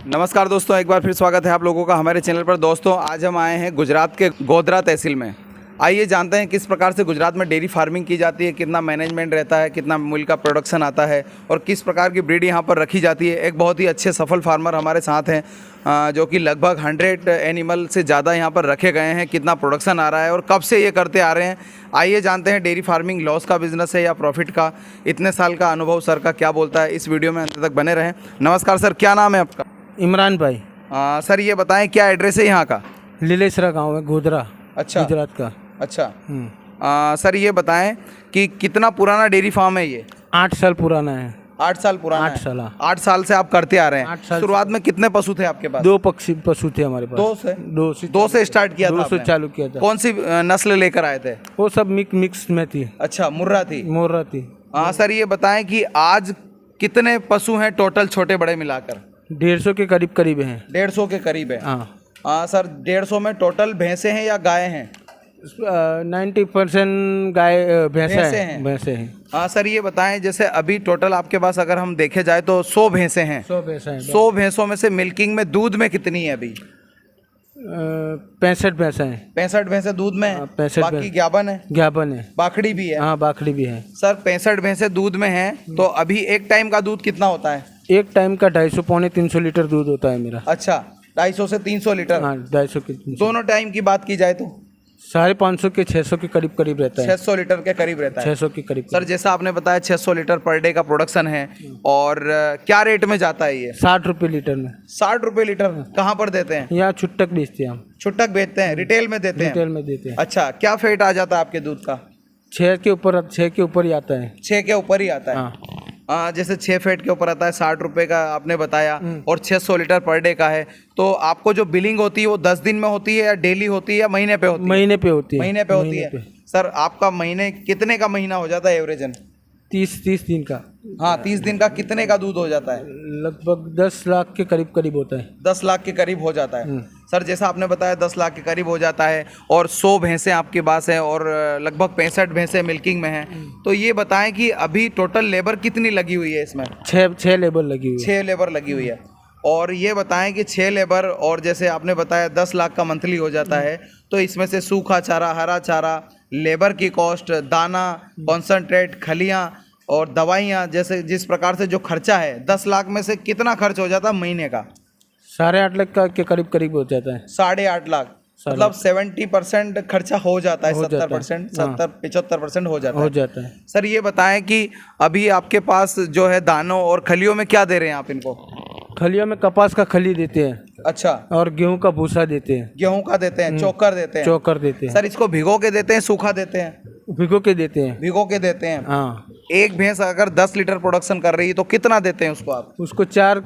नमस्कार दोस्तों, एक बार फिर स्वागत है आप लोगों का हमारे चैनल पर। दोस्तों आज हम आए हैं गुजरात के गोधरा तहसील में। आइए जानते हैं किस प्रकार से गुजरात में डेयरी फार्मिंग की जाती है, कितना मैनेजमेंट रहता है, कितना मिल्क का प्रोडक्शन आता है और किस प्रकार की ब्रीड यहाँ पर रखी जाती है। एक बहुत ही अच्छे सफल फार्मर हमारे साथ हैं जो कि लगभग 100 एनिमल से ज़्यादा यहाँ पर रखे गए हैं। कितना प्रोडक्शन आ रहा है और कब से ये करते आ रहे हैं, आइए जानते हैं। डेयरी फार्मिंग लॉस का बिजनेस है या प्रॉफिट का, इतने साल का अनुभव सर का क्या बोलता है, इस वीडियो में अंत तक बने रहें। नमस्कार सर, क्या नाम है आपका? इमरान भाई। सर ये बताएं क्या एड्रेस है यहाँ का? लीलेसरा गांव है, गोधरा। अच्छा, गुजरात का। अच्छा। सर ये बताएं कि कितना पुराना डेयरी फार्म है ये? 8 साल पुराना है। 8 साल पुराना 8 साल। 8 साल से आप करते आ रहे हैं। 8 साल। शुरुआत में कितने पशु थे आपके पास? 2 पशु थे हमारे पास। दो से स्टार्ट किया था 2 से आपने? चालू किया था। कौन सी नस्ल लेकर आए थे? वो सब मिक्स में थी। अच्छा, मुर्रा थी। मोर्रा थी। सर ये बताएं कि आज कितने पशु हैं टोटल छोटे बड़े मिलाकर? 150 के करीब हैं। 150 के करीब है। हाँ। सर 150 में टोटल भैंसे हैं या गाय हैं? 90% गाय भैंसे हैं। सर ये बताएं जैसे अभी टोटल आपके पास अगर हम देखे जाए तो 100 भैंसे हैं। 100 भैंसे हैं। 100 भैंसों में से मिल्किंग में दूध में कितनी है अभी? 65 भैंसे हैं। 65 भैंसे दूध में है। 65 बाकी ज्ञापन है? ज्ञापन है। बाखड़ी भी है? हाँ, बाखड़ी भी है। सर 65 भैंसे दूध में हैं तो अभी एक टाइम का दूध कितना होता है? एक टाइम का 250 पौने 300 लीटर दूध होता है मेरा। अच्छा, 250 से 300 लीटर। हाँ, 250 के 300। दोनों टाइम की बात की जाए तो 550 के 600 के करीब रहता है। 600 लीटर के करीब रहता है। 600 के करीब। सर जैसा आपने बताया 600 लीटर पर डे का प्रोडक्शन है और क्या रेट में जाता है ये? 60 रुपये लीटर में। 60 रुपये लीटर कहाँ पर देते हैं? यहाँ छुट्टक बेचते हैं हम। छुट्टक बेचते हैं, रिटेल में देते हैं? रिटेल में देते हैं। अच्छा, क्या फेट आ जाता है आपके दूध का? 6 के ऊपर ही आता है। 6 के ऊपर ही आता है। हाँ। जैसे 6 फेट के ऊपर आता है, 60 रुपये का आपने बताया और 600 लीटर पर डे का है। तो आपको जो बिलिंग होती है वो 10 दिन में होती है या डेली होती है या महीने पे होती है? महीने पे होती है। महीने पे होती है। सर आपका महीने कितने का महीना हो जाता है एवरेजन? 30 दिन का। हाँ, 30 दिन का कितने का दूध हो जाता है? लगभग 10 लाख के करीब होता है। 10 लाख के करीब हो जाता है। सर जैसा आपने बताया 10 लाख के करीब हो जाता है और 100 भैंसें आपके पास हैं और लगभग 65 भैंसें मिल्किंग में हैं। तो ये बताएं कि अभी टोटल लेबर कितनी लगी हुई है इसमें? 6 लेबर लगी हुई है। 6 लेबर लगी हुई है। और ये बताएं कि 6 लेबर और जैसे आपने बताया 10 लाख का मंथली हो जाता है, तो इसमें से सूखा चारा, हरा चारा, लेबर की कॉस्ट, दाना, कॉन्सनट्रेट, खलियाँ और दवाइयाँ, जैसे जिस प्रकार से जो खर्चा है 10 लाख में से कितना खर्च हो जाता है महीने का? 8.5 लाख का के करीब हो जाता है। 8.5 लाख, मतलब 70% खर्चा हो जाता है। 70%, 75% हो जाता है। सर ये बताएं कि अभी आपके पास जो है दानों और खलियों में क्या दे रहे हैं आप इनको? खलियों में कपास का खली देते हैं। अच्छा, और गेहूं का भूसा देते हैं। गेहूं का देते हैं, चोकर देते हैं? चोकर देते हैं। सर इसको भिगो के देते हैं, सूखा देते हैं? भिगो के देते हैं। भिगो के देते हैं। हाँ। एक भैंस अगर 10 लीटर प्रोडक्शन कर रही है तो कितना देते हैं उसको आप? उसको 4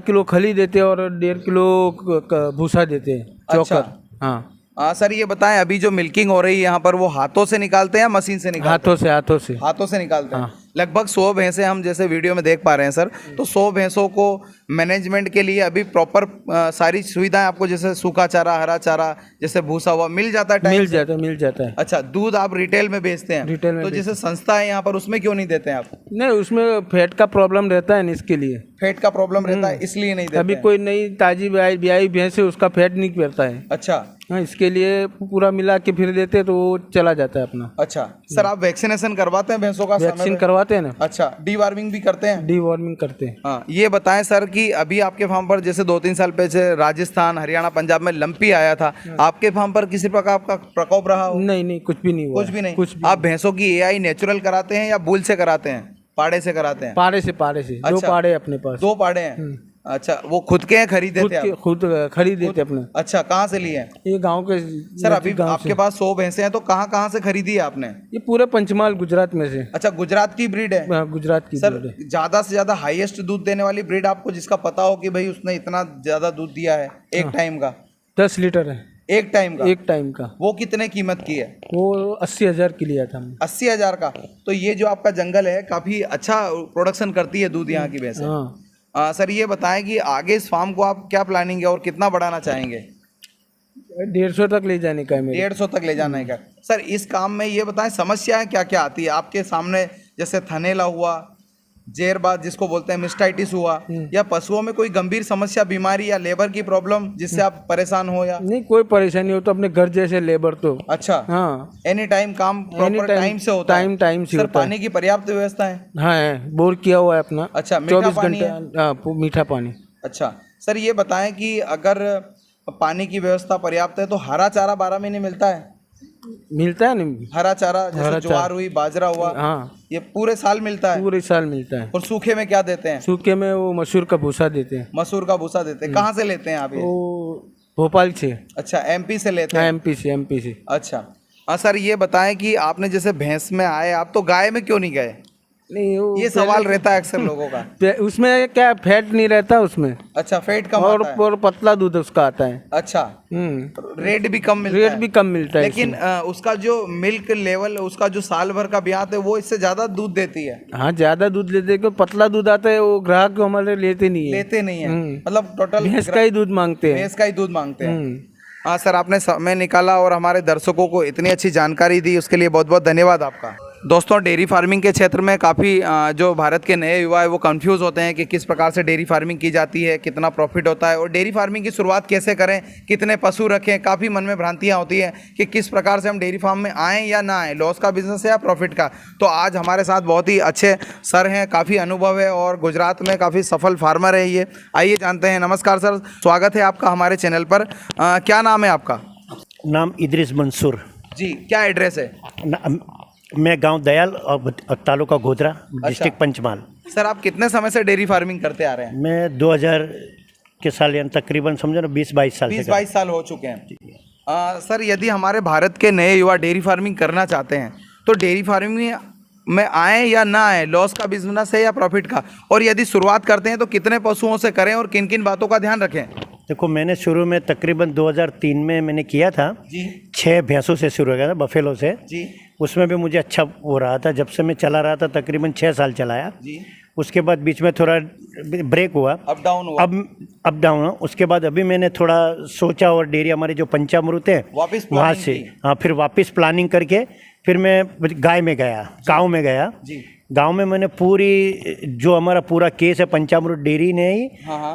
किलो खली देते हैं और 1.5 किलो भूसा देते हैं, चोकर। अच्छा। हाँ। सर ये बताएं अभी जो मिल्किंग हो रही है यहाँ पर वो हाथों से निकालते हैं या मशीन से निकालते हैं? हाथों से निकालते हैं। लगभग 100 भैंसें हम जैसे वीडियो में देख पा रहे हैं सर। तो 100 भैंसों को मैनेजमेंट के लिए अभी प्रॉपर सारी सुविधाएं आपको, जैसे सूखा चारा, हरा चारा, जैसे भूसा हुआ मिल जाता है? मिल जाता है। अच्छा, दूध आप रिटेल में बेचते हैं? रिटेल में। तो जैसे संस्था है यहाँ पर उसमें क्यों नहीं देते हैं आप? नहीं, उसमें फैट का प्रॉब्लम रहता है ना, इसके लिए। फैट का प्रॉब्लम रहता है इसलिए नहीं देते? अभी कोई नई ताजी ब्याई भैंस है, उसका फैट नहीं करता है। अच्छा। हाँ, इसके लिए पूरा मिला के फिर देते तो वो चला जाता है अपना। अच्छा सर, आप वैक्सीनेशन करवाते हैं भैंसों का? वैक्सीन करवाते हैं ना। अच्छा, डीवार्मिंग भी करते हैं? डीवार्मिंग करते हैं। हाँ, ये बताएं सर कि अभी आपके फार्म पर जैसे 2-3 साल पहले राजस्थान, हरियाणा, पंजाब में लंपी आया था, आपके फार्म पर किसी प्रकार का प्रकोप रहा हो? नहीं, कुछ भी नहीं हुआ। कुछ भी नहीं। आप भैंसों की एआई नेचुरल कराते हैं या बुल से कराते हैं, पाड़े से कराते हैं? पाड़े से। अच्छा, 2 पाड़े अपने पास। 2 पाड़े हैं। अच्छा, वो खुद के हैं, खरीदे थे आप? खुद खरीदे थे अपने। अच्छा, कहाँ से लिए हैं? ये गांव के। सर अभी आपके पास 100 भैंसे हैं तो कहाँ से खरीदी है आपने? ये पूरे पंचमहाल गुजरात में से। अच्छा, गुजरात की ब्रीड है? गुजरात की। सर ज्यादा से ज्यादा हाईएस्ट दूध देने वाली ब्रीड आपको जिसका पता हो कि भाई उसने इतना ज्यादा दूध दिया है एक टाइम का? 10 लीटर है। एक टाइम का। वो कितने कीमत की है? वो 80,000 की लिया था। 80,000 का। तो ये जो आपका जंगल है काफी अच्छा प्रोडक्शन करती है दूध यहाँ की भैंसे। सर ये बताएं कि आगे इस फार्म को आप क्या प्लानिंग है और कितना बढ़ाना चाहेंगे? 150 तक ले जाने का है मेरे। 150 तक ले जाने का। सर इस काम में ये बताएं समस्याएं क्या क्या आती है आपके सामने? जैसे थनेला हुआ, जेरबाद जिसको बोलते हैं, मिस्टाइटिस हुआ, या पशुओं में कोई गंभीर समस्या, बीमारी या लेबर की प्रॉब्लम जिससे आप परेशान हो? या नहीं, कोई परेशानी हो तो अपने घर जैसे लेबर तो। अच्छा, हाँ, एनी टाइम काम प्रॉपर टाइम से होता है? टाइम से सर होता है। पानी की पर्याप्त व्यवस्था है? हाँ है, बोर किया हुआ है अपना। अच्छा, मीठा 24 पानी घंटे। है? हाँ, मीठा पानी। अच्छा सर, ये बताएं कि अगर पानी की व्यवस्था पर्याप्त है तो हरा चारा 12 महीने मिलता है? मिलता है नहीं? हरा चारा जैसे हरा ज्वार चारा। हुई, बाजरा हुआ, हाँ, ये पूरे साल मिलता है? पूरे साल मिलता है। और सूखे में क्या देते हैं? सूखे में वो मसूर का भूसा देते हैं। मसूर का भूसा देते हैं। कहाँ से लेते हैं आप ये? वो भोपाल से। अच्छा, एमपी से लेते हाँ, हैं? एमपी से। अच्छा हाँ सर, ये बताएं कि आपने जैसे भैंस में आए, आप तो गाय में क्यों नहीं गए? नहीं, वो ये सवाल रहता है अक्सर लोगों का। उसमें क्या फैट नहीं रहता उसमें, अच्छा, फैट कम और आता है? और पतला दूध उसका आता है। अच्छा, रेट भी कम मिलता रेट है? भी कम मिलता है लेकिन उसका जो मिल्क लेवल, उसका जो साल भर का ब्यात है, वो इससे ज्यादा दूध देती है। हाँ, ज्यादा दूध लेते हैं, क्योंकि पतला दूध आता है, वो ग्राहक हमारे लेते नहीं है। लेते नहीं है, मतलब टोटल भैंस का ही दूध मांगते हैं। भैंस का ही दूध मांगते हैं। हाँ सर, आपने समय निकाला और हमारे दर्शकों को इतनी अच्छी जानकारी दी, उसके लिए बहुत बहुत धन्यवाद आपका। दोस्तों, डेयरी फार्मिंग के क्षेत्र में काफ़ी जो भारत के नए युवा है वो कंफ्यूज होते हैं कि किस प्रकार से डेयरी फार्मिंग की जाती है, कितना प्रॉफिट होता है और डेयरी फार्मिंग की शुरुआत कैसे करें, कितने पशु रखें। काफ़ी मन में भ्रांतियाँ होती है कि किस प्रकार से हम डेयरी फार्म में आएँ या ना आएँ, लॉस का बिजनेस है या प्रॉफिट का। तो आज हमारे साथ बहुत ही अच्छे सर हैं, काफ़ी अनुभव है और गुजरात में काफ़ी सफल फार्मर है ये। आइए जानते हैं। नमस्कार सर, स्वागत है आपका हमारे चैनल पर। क्या नाम है आपका? नाम इद्रिस मंसूर जी, क्या एड्रेस है? मैं गांव दयाल और तालुका गोधरा, डिस्ट्रिक्ट पंचमहाल। सर, आप कितने समय से डेयरी फार्मिंग करते आ रहे हैं? मैं 2000 के साल यानी तकरीबन समझो ना 20-22 साल से 20-22 साल हो चुके हैं। सर, यदि हमारे भारत के नए युवा डेयरी फार्मिंग करना चाहते हैं तो डेयरी फार्मिंग में आए या ना आए, लॉस का बिजनेस है या प्रॉफिट का, और यदि शुरुआत करते हैं तो कितने पशुओं से करें और किन किन बातों का ध्यान रखें? देखो, मैंने शुरू में तकरीबन 2003 में मैंने किया था जी। 6 भैंसों से शुरू किया था, बफेलो से जी। उसमें भी मुझे अच्छा हो रहा था। जब से मैं चला रहा था तकरीबन 6 साल चलाया जी। उसके बाद बीच में थोड़ा ब्रेक हुआ, अप डाउन हुआ। अप डाउन हुआ। उसके बाद अभी मैंने थोड़ा सोचा और डेयरी हमारे जो पंचामृत है वहाँ से, हाँ, फिर वापस प्लानिंग करके फिर मैं गाय में गया, गाँव में गया जी। गांव में मैंने पूरी जो हमारा पूरा केस है पंचामृत डेयरी ने ही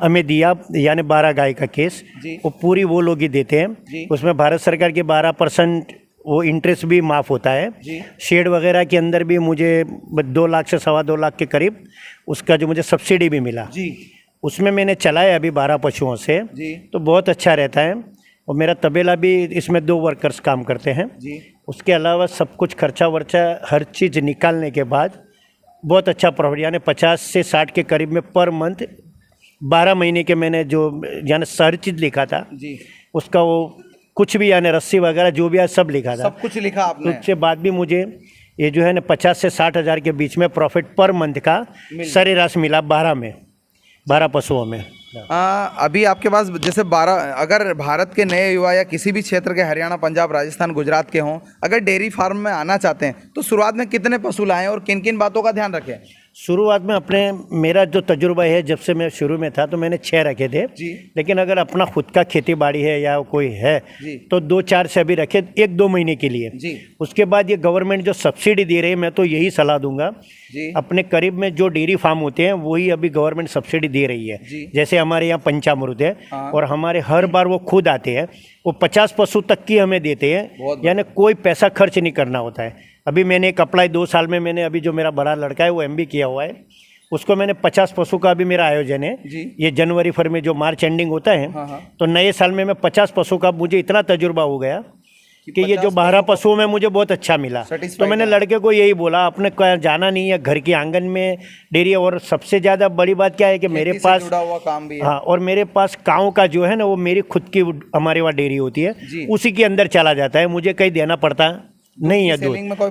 हमें दिया, यानी 12 गाय का केस, वो पूरी वो लोग ही देते हैं। उसमें भारत सरकार के 12% वो इंटरेस्ट भी माफ़ होता है। शेड वगैरह के अंदर भी मुझे 2 लाख से 2.25 लाख के करीब उसका जो मुझे सब्सिडी भी मिला जी। उसमें मैंने चलाया अभी 12 पशुओं से जी। तो बहुत अच्छा रहता है। और मेरा तबेला भी, इसमें 2 वर्कर्स काम करते हैं जी। उसके अलावा सब कुछ खर्चा वर्चा हर चीज़ निकालने के बाद बहुत अच्छा प्रॉफिट, यानी 50 से 60 के करीब में पर मंथ 12 महीने के मैंने जो यानी हर चीज़ लिखा था जी। उसका वो कुछ भी यानी रस्सी वगैरह जो भी है सब लिखा था, सब कुछ लिखा आपने। उसके बाद भी मुझे ये जो है ना 50 से 60 हज़ार के बीच में प्रॉफिट पर मंथ का सरेराश मिला 12 पशुओं में। अभी आपके पास जैसे 12, अगर भारत के नए युवा या किसी भी क्षेत्र के, हरियाणा, पंजाब, राजस्थान, गुजरात के हों, अगर डेयरी फार्म में आना चाहते हैं तो शुरुआत में कितने पशु लाएं और किन किन बातों का ध्यान रखें? शुरुआत में अपने, मेरा जो तजुर्बा है, जब से मैं शुरू में था तो मैंने 6 रखे थे जी। लेकिन अगर अपना खुद का खेती बाड़ी है या कोई है तो 2-4 से अभी रखे 1-2 महीने के लिए जी। उसके बाद ये गवर्नमेंट जो सब्सिडी दे रही है, मैं तो यही सलाह दूंगा जी। अपने करीब में जो डेयरी फार्म होते हैं वही अभी गवर्नमेंट सब्सिडी दे रही है जी। जैसे हमारे यहाँ पंचामृत है और हमारे हर बार वो खुद आते हैं, वो 50 पशु तक की हमें देते हैं, यानी कोई पैसा खर्च नहीं करना होता है। अभी मैंने एक अप्लाई 2 साल में मैंने, अभी जो मेरा बड़ा लड़का है वो MBA किया हुआ है, उसको मैंने 50 पशु का अभी मेरा आयोजन है जी। ये जनवरी फरवरी जो मार्च एंडिंग होता है तो नए साल में मैं 50 पशु का, मुझे इतना तजुर्बा हो गया कि ये जो 12 पशुओं में मुझे बहुत अच्छा मिला। तो मैंने लड़के को यही बोला, अपने जाना नहीं है, घर के आंगन में डेयरी। और सबसे ज़्यादा बड़ी बात क्या है कि मेरे पास जुड़ा हुआ काम भी है। हाँ, और मेरे पास गाँव का जो है ना वो मेरी खुद की हमारे वहाँ डेयरी होती है, उसी के अंदर चला जाता है, मुझे कहीं देना पड़ता नहीं है। दूध में कोई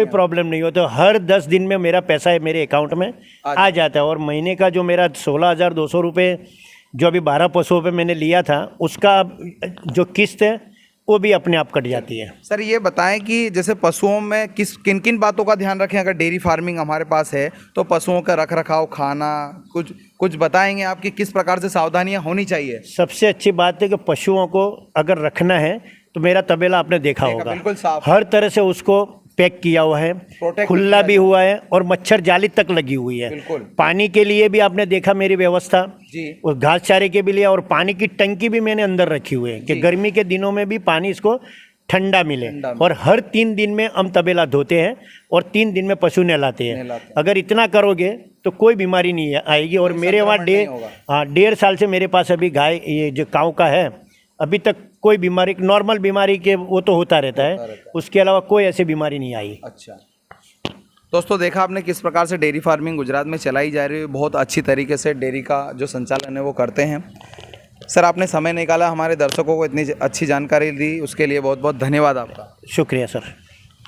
प्रॉब्लम नहीं हो। तो हर 10 दिन में मेरा पैसा है मेरे अकाउंट में आ जाता है। और महीने का जो मेरा 16,200 रुपये जो अभी 12 पशुओं पे मैंने लिया था, उसका जो किस्त है वो भी अपने आप कट जाती है। सर, ये बताएं कि जैसे पशुओं में किन किन बातों का ध्यान रखें अगर डेयरी फार्मिंग हमारे पास है तो? पशुओं का रख रखाव, खाना, कुछ बताएंगे आप कि किस प्रकार से सावधानियां होनी चाहिए? सबसे अच्छी बात है कि पशुओं को अगर रखना है तो मेरा तबेला आपने देखा होगा, बिल्कुल साफ, हर तरह से उसको पैक किया हुआ है, Protect खुला भी हुआ है और मच्छर जाली तक लगी हुई है। बिल्कुल। पानी के लिए भी आपने देखा मेरी व्यवस्था, जी। और घास चारे के भी लिए, और पानी की टंकी भी मैंने अंदर रखी हुई है कि गर्मी के दिनों में भी पानी इसको ठंडा मिले। और हर 3 दिन में हम तबेला धोते हैं और 3 दिन में पशु नहलाते हैं। अगर इतना करोगे तो कोई बीमारी नहीं आएगी। और मेरे वहाँ 1.5 साल से मेरे पास अभी गाय, ये जो काऊ का है, अभी तक कोई बीमारी, नॉर्मल बीमारी के वो तो होता रहता है, उसके अलावा कोई ऐसी बीमारी नहीं आई। अच्छा दोस्तों, देखा आपने किस प्रकार से डेयरी फार्मिंग गुजरात में चलाई जा रही है। बहुत अच्छी तरीके से डेयरी का जो संचालन है वो करते हैं। सर, आपने समय निकाला, हमारे दर्शकों को इतनी अच्छी जानकारी दी, उसके लिए बहुत बहुत धन्यवाद आपका। शुक्रिया सर।